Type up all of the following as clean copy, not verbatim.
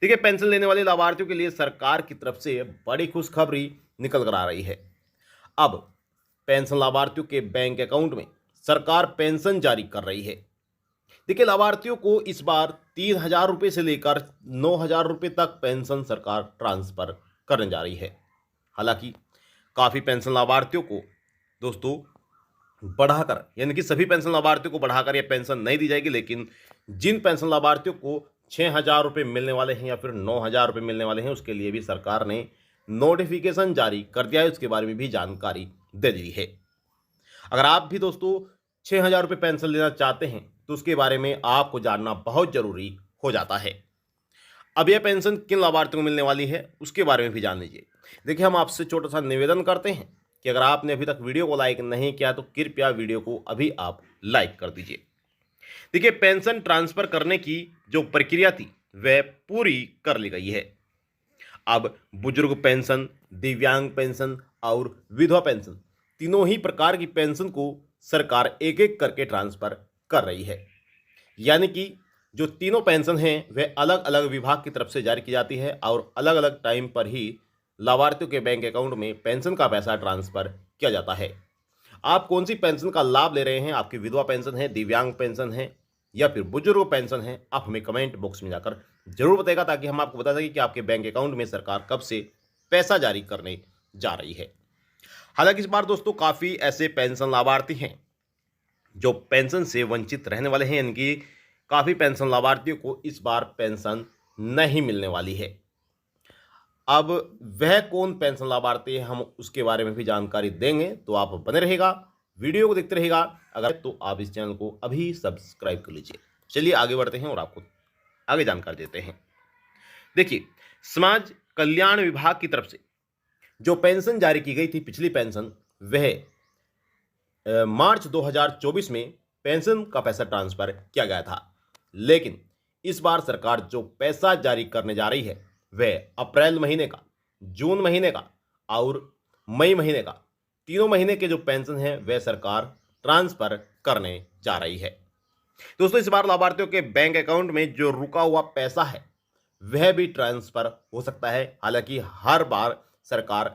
देखिए, पेंशन लेने वाले लाभार्थियों के लिए सरकार की तरफ से बड़ी खुशखबरी निकल कर आ रही है। अब पेंशन लाभार्थियों के बैंक अकाउंट में सरकार पेंशन जारी कर रही है। देखिए, लाभार्थियों को इस बार 3,000 रुपये से लेकर 9,000 रुपये तक पेंशन सरकार ट्रांसफर करने जा रही है। हालांकि काफ़ी पेंशन लाभार्थियों को दोस्तों बढ़ाकर, यानी कि सभी पेंशन लाभार्थियों को बढ़ाकर यह पेंशन नहीं दी जाएगी, लेकिन जिन पेंशन लाभार्थियों को 6,000 रुपये मिलने वाले हैं या फिर 9,000 रुपये मिलने वाले हैं, उसके लिए भी सरकार ने नोटिफिकेशन जारी कर दिया है। उसके बारे में भी जानकारी दे दी है। अगर आप भी दोस्तों 6,000 रुपये पेंशन लेना चाहते हैं तो उसके बारे में आपको जानना बहुत जरूरी हो जाता है। अब यह पेंशन किन लाभार्थियों को मिलने वाली है उसके बारे में भी जान लीजिए। देखिए, हम आपसे छोटा सा निवेदन करते हैं कि अगर आपने अभी तक वीडियो को लाइक नहीं किया तो कृपया वीडियो को अभी आप लाइक कर दीजिए। देखिए, पेंशन ट्रांसफर करने की जो प्रक्रिया थी वह पूरी कर ली गई है। अब बुजुर्ग पेंशन, दिव्यांग पेंशन और विधवा पेंशन, तीनों ही प्रकार की पेंशन को सरकार एक एक करके ट्रांसफर कर रही है। यानी कि जो तीनों पेंशन हैं वह अलग अलग विभाग की तरफ से जारी की जाती है और अलग अलग टाइम पर ही लाभार्थियों के बैंक अकाउंट में पेंशन का पैसा ट्रांसफर किया जाता है। आप कौन सी पेंशन का लाभ ले रहे हैं, आपकी विधवा पेंशन है, दिव्यांग पेंशन है या फिर बुजुर्ग पेंशन है, आप हमें कमेंट बॉक्स में जाकर जरूर बताएगा, ताकि हम आपको बता सकें कि आपके बैंक अकाउंट में सरकार कब से पैसा जारी करने जा रही है। हालांकि इस बार दोस्तों काफ़ी ऐसे पेंशन लाभार्थी हैं जो पेंशन से वंचित रहने वाले हैं, यानी कि काफ़ी पेंशन लाभार्थियों को इस बार पेंशन नहीं मिलने वाली है। अब वह कौन पेंशन लाभार्थी है, हम उसके बारे में भी जानकारी देंगे, तो आप बने रहेगा, वीडियो को देखते रहेगा। अगर तो आप इस चैनल को अभी सब्सक्राइब कर लीजिए। चलिए आगे बढ़ते हैं और आपको आगे जानकारी देते हैं। देखिए, समाज कल्याण विभाग की तरफ से जो पेंशन जारी की गई थी, पिछली पेंशन, वह मार्च 2024 में पेंशन का पैसा ट्रांसफर किया गया था। लेकिन इस बार सरकार जो पैसा जारी करने जा रही है वह अप्रैल महीने का, जून महीने का और मई महीने का, तीनों महीने के जो पेंशन है वह सरकार ट्रांसफर करने जा रही है। दोस्तों, इस बार लाभार्थियों के बैंक अकाउंट में जो रुका हुआ पैसा है वह भी ट्रांसफर हो सकता है। हालांकि हर बार सरकार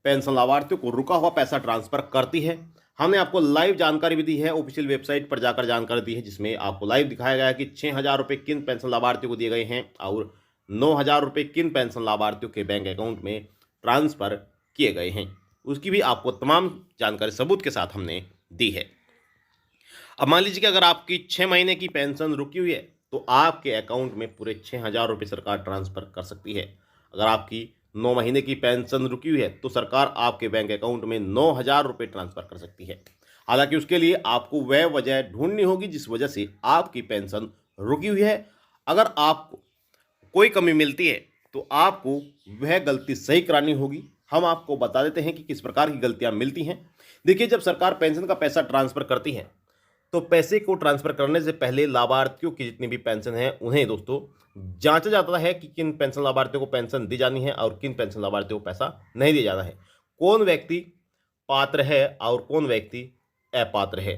पेंशन लाभार्थियों को रुका हुआ पैसा ट्रांसफर करती है। हमने आपको लाइव जानकारी भी दी है, ऑफिशियल वेबसाइट पर जाकर जानकारी दी है, जिसमें आपको लाइव दिखाया गया है कि 6,000 रुपये किन पेंशन लाभार्थियों को दिए गए हैं और 9,000 रुपये किन पेंशन लाभार्थियों के बैंक अकाउंट में ट्रांसफर किए गए हैं। उसकी भी आपको तमाम जानकारी सबूत के साथ हमने दी है। अब मान लीजिए कि अगर आपकी 6 महीने की पेंशन रुकी हुई है तो आपके अकाउंट में पूरे 6,000 रुपये सरकार ट्रांसफर कर सकती है। अगर आपकी 9 महीने की पेंशन रुकी हुई है तो सरकार आपके बैंक अकाउंट में 9,000 रुपये ट्रांसफर कर सकती है। हालांकि उसके लिए आपको वह वजह ढूंढनी होगी जिस वजह से आपकी पेंशन रुकी हुई है। अगर आपको कोई कमी मिलती है तो आपको वह गलती सही करानी होगी। हम आपको बता देते हैं कि किस प्रकार की गलतियां मिलती हैं। देखिए, जब सरकार पेंशन का पैसा ट्रांसफर करती है तो पैसे को ट्रांसफर करने से पहले लाभार्थियों की जितनी भी पेंशन है उन्हें दोस्तों जांचा जाता है कि किन पेंशन लाभार्थियों को पेंशन दी जानी है और किन पेंशन लाभार्थियों को पैसा नहीं दिया जाना है, कौन व्यक्ति पात्र है और कौन व्यक्ति अपात्र है,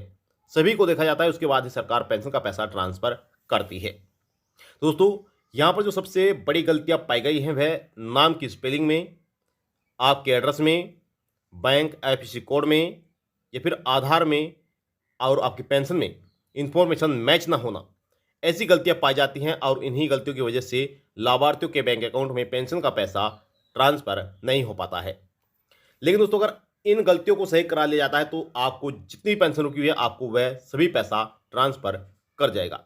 सभी को देखा जाता है। उसके बाद ही सरकार पेंशन का पैसा ट्रांसफर करती है। दोस्तों, यहाँ पर जो सबसे बड़ी गलतियाँ पाई गई हैं वह नाम की स्पेलिंग में, आपके एड्रेस में, बैंक आईएफएससी कोड में या फिर आधार में और आपकी पेंशन में इंफॉर्मेशन मैच ना होना, ऐसी गलतियां पाई जाती हैं और इन्हीं गलतियों की वजह से लाभार्थियों के बैंक अकाउंट में पेंशन का पैसा ट्रांसफर नहीं हो पाता है। लेकिन दोस्तों, अगर इन गलतियों को सही करा लिया जाता है तो आपको जितनी पेंशन रुकी हुई है आपको वह सभी पैसा ट्रांसफर कर जाएगा।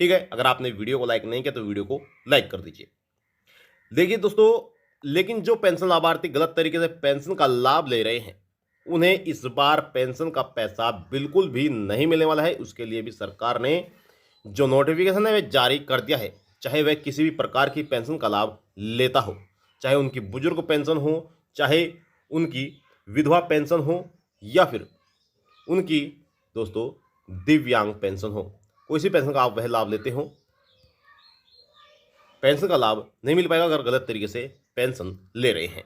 ठीक है, अगर आपने वीडियो को लाइक नहीं किया तो वीडियो को लाइक कर दीजिए। देखिए दोस्तों, लेकिन जो पेंशन लाभार्थी गलत तरीके से पेंशन का लाभ ले रहे हैं उन्हें इस बार पेंशन का पैसा बिल्कुल भी नहीं मिलने वाला है। उसके लिए भी सरकार ने जो नोटिफिकेशन है वह जारी कर दिया है। चाहे वह किसी भी प्रकार की पेंशन का लाभ लेता हो, चाहे उनकी बुजुर्ग पेंशन हो, चाहे उनकी विधवा पेंशन हो या फिर उनकी दोस्तों दिव्यांग पेंशन हो, कोई सी पेंशन का आप वह लाभ लेते हो, पेंशन का लाभ नहीं मिल पाएगा अगर गलत तरीके से पेंशन ले रहे हैं।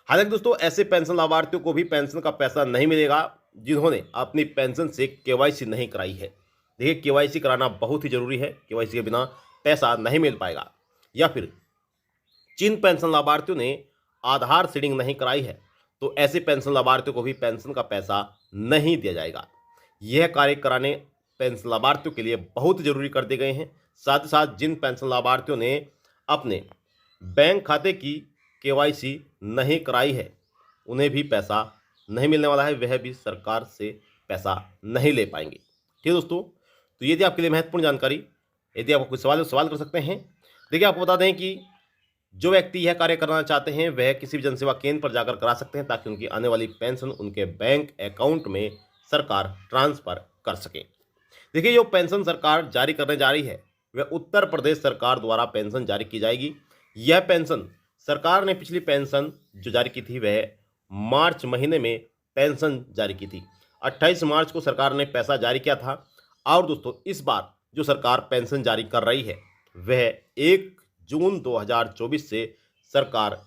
हालांकि दोस्तों, ऐसे पेंशन लाभार्थियों को भी पेंशन का पैसा नहीं मिलेगा जिन्होंने अपनी पेंशन से केवाईसी नहीं कराई है। देखिए, केवाईसी कराना बहुत ही जरूरी है, केवाईसी के बिना पैसा नहीं मिल पाएगा। या फिर जिन पेंशन लाभार्थियों ने आधार सीडिंग नहीं कराई है, तो ऐसे पेंशन लाभार्थियों को भी पेंशन का पैसा नहीं दिया जाएगा। यह कार्य कराने पेंशन लाभार्थियों के लिए बहुत जरूरी कर दिए गए हैं। साथ ही साथ जिन पेंशन लाभार्थियों ने अपने बैंक खाते की केवाईसी नहीं कराई है, उन्हें भी पैसा नहीं मिलने वाला है, वह भी सरकार से पैसा नहीं ले पाएंगे। ठीक है दोस्तों, तो ये थी आपके लिए महत्वपूर्ण जानकारी। यदि आपको कोई सवाल सवाल कर सकते हैं। देखिए, आपको बता दें कि जो व्यक्ति यह कार्य करना चाहते हैं वह किसी भी जनसेवा केंद्र पर जाकर करा सकते हैं, ताकि उनकी आने वाली पेंशन उनके बैंक अकाउंट में सरकार ट्रांसफर कर सके। देखिए, जो पेंशन सरकार जारी करने जा रही है वह उत्तर प्रदेश सरकार द्वारा पेंशन जारी की जाएगी। यह पेंशन सरकार ने पिछली पेंशन जो जारी की थी वह मार्च महीने में पेंशन जारी की थी। 28 मार्च को सरकार ने पैसा जारी किया था। और दोस्तों, इस बार जो सरकार पेंशन जारी कर रही है वह 1 जून 2024 से सरकार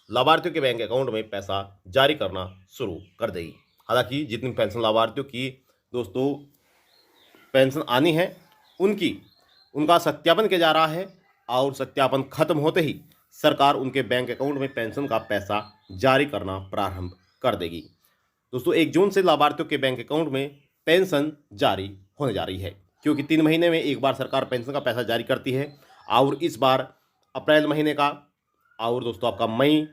लाभार्थियों के बैंक अकाउंट में पैसा जारी करना शुरू कर देगी। हालांकि जितनी पेंशन लाभार्थियों की दोस्तों पेंशन आनी है उनका सत्यापन किया जा रहा है, और सत्यापन खत्म होते ही सरकार उनके बैंक अकाउंट में पेंशन का पैसा जारी करना प्रारंभ कर देगी। दोस्तों, 1 जून से लाभार्थियों के बैंक अकाउंट में पेंशन जारी होने जा रही है, क्योंकि 3 महीने में एक बार सरकार पेंशन का पैसा जारी करती है। और इस बार अप्रैल महीने का और दोस्तों आपका मई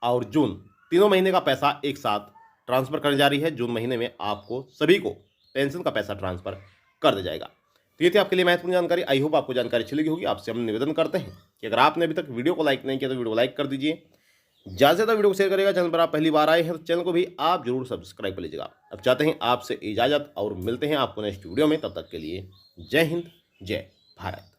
और जून तीनों महीने का पैसा एक साथ ट्रांसफ़र करने जा रही है। जून महीने में आपको सभी को पेंशन का पैसा ट्रांसफ़र कर दिया जाएगा। तो ये थी आपके लिए महत्वपूर्ण जानकारी। आई होप आपको जानकारी अच्छी लगी होगी। आपसे हम निवेदन करते हैं कि अगर आपने अभी तक वीडियो को लाइक नहीं किया तो वीडियो को लाइक कर दीजिए, ज़्यादा से ज़्यादा वीडियो को शेयर करेगा। चैनल पर आप पहली बार आए हैं तो चैनल को भी आप जरूर सब्सक्राइब कर लीजिएगा। अब चाहते हैं आपसे इजाज़त और मिलते हैं आपको नेक्स्ट वीडियो में। तब तक के लिए जय हिंद, जय भारत।